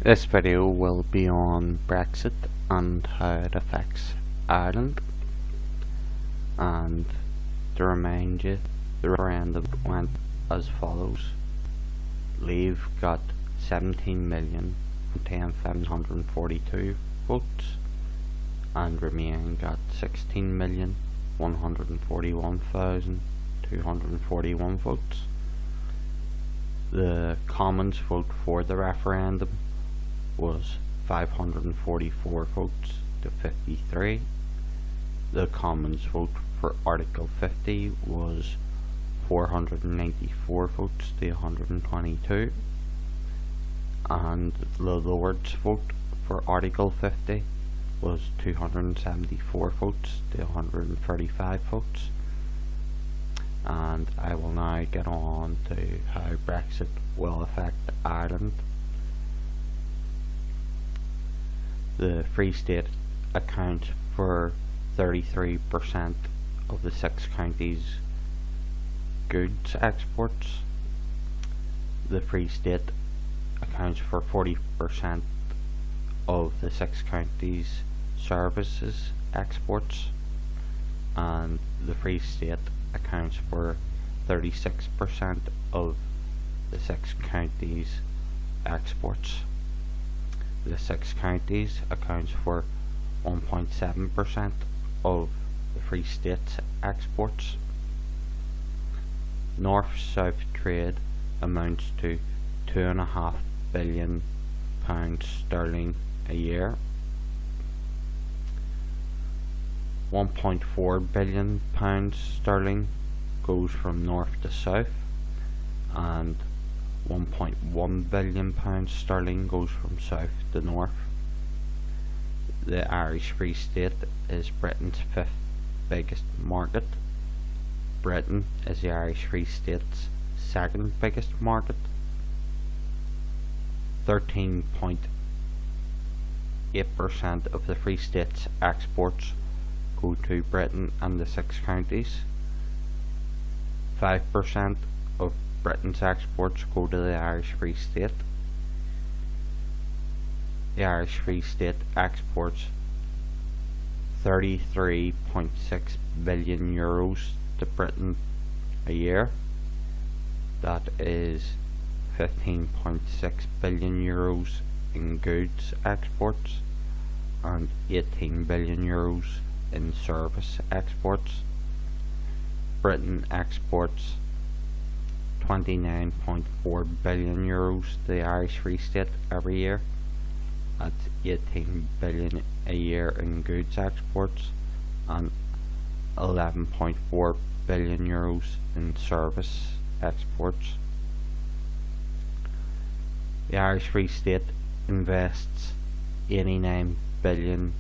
This video will be on Brexit and how it affects Ireland, and to remind you, the referendum went as follows. Leave got 17,010,742 votes and Remain got 16,141,241 votes. The Commons vote for the referendum was 544 votes to 53. The Commons vote for Article 50 was 494 votes to 122, and the Lords vote for Article 50 was 274 votes to 135 votes. And I will now get on to how Brexit will affect Ireland. The Free State accounts for 33% of the 6 counties' goods exports. The Free State accounts for 40% of the 6 counties' services exports, and the Free State accounts for 36% of the 6 counties' exports. The 6 counties accounts for 1.7% of the Free State's exports. North-South trade amounts to £2.5 billion sterling a year. £1.4 billion sterling goes from north to south, and £1.1 billion sterling goes from south to north. The Irish Free State is Britain's 5th biggest market. Britain is the Irish Free State's 2nd biggest market. 13.8% of the Free State's exports go to Britain and the 6 counties. 5% of Britain's exports go to the Irish Free State. The Irish Free State exports €33.6 billion to Britain a year. That is €15.6 billion in goods exports and €18 billion in service exports. Britain exports €29.4 billion to the Irish Free State every year. That's €18 billion a year in goods exports and €11.4 billion in service exports. The Irish Free State invests €89 billion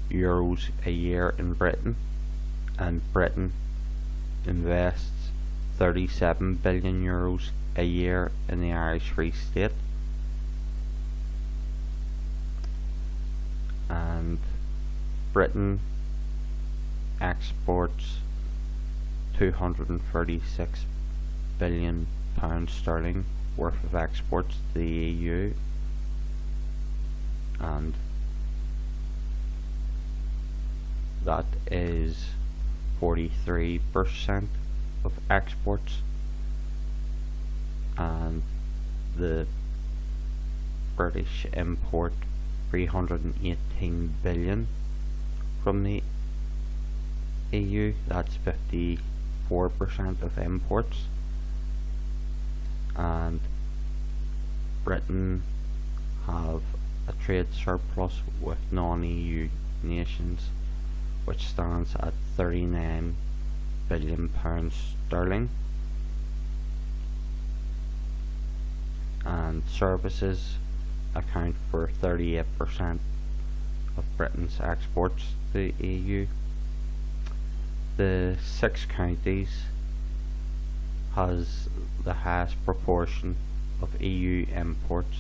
a year in Britain, and Britain invests €37 billion a year in the Irish Free State. And Britain exports £236 billion sterling worth of exports to the EU, and that is 43% of exports. And the British import $318 billion from the EU. That's 54% of imports. And Britain have a trade surplus with non-EU nations, which stands at £39 billion sterling. And services account for 38% of Britain's exports to the EU. The 6 counties has the highest proportion of EU imports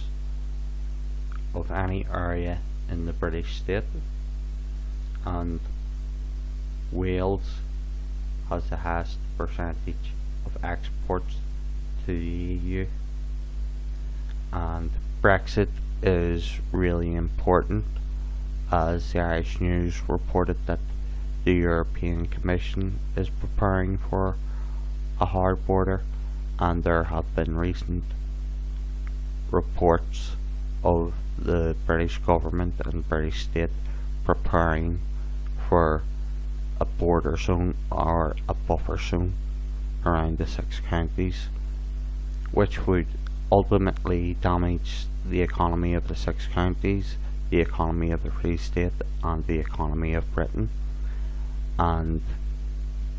of any area in the British state, and Wales has the highest percentage of exports to the EU. And Brexit is really important, as the Irish News reported that the European Commission is preparing for a hard border, and there have been recent reports of the British government and British state preparing for a border zone or a buffer zone around the 6 counties, which would ultimately damage the economy of the 6 counties, the economy of the Free State, and the economy of Britain. And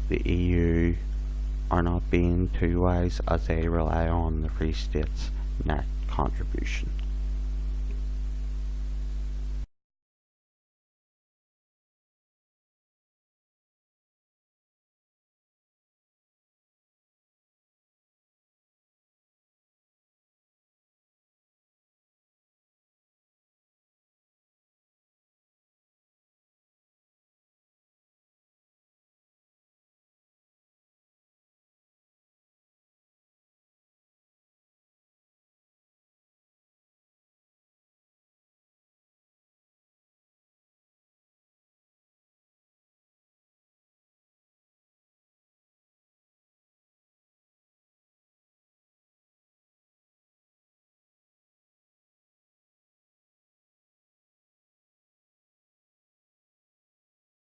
the EU are not being too wise, as they rely on the Free State's net contribution.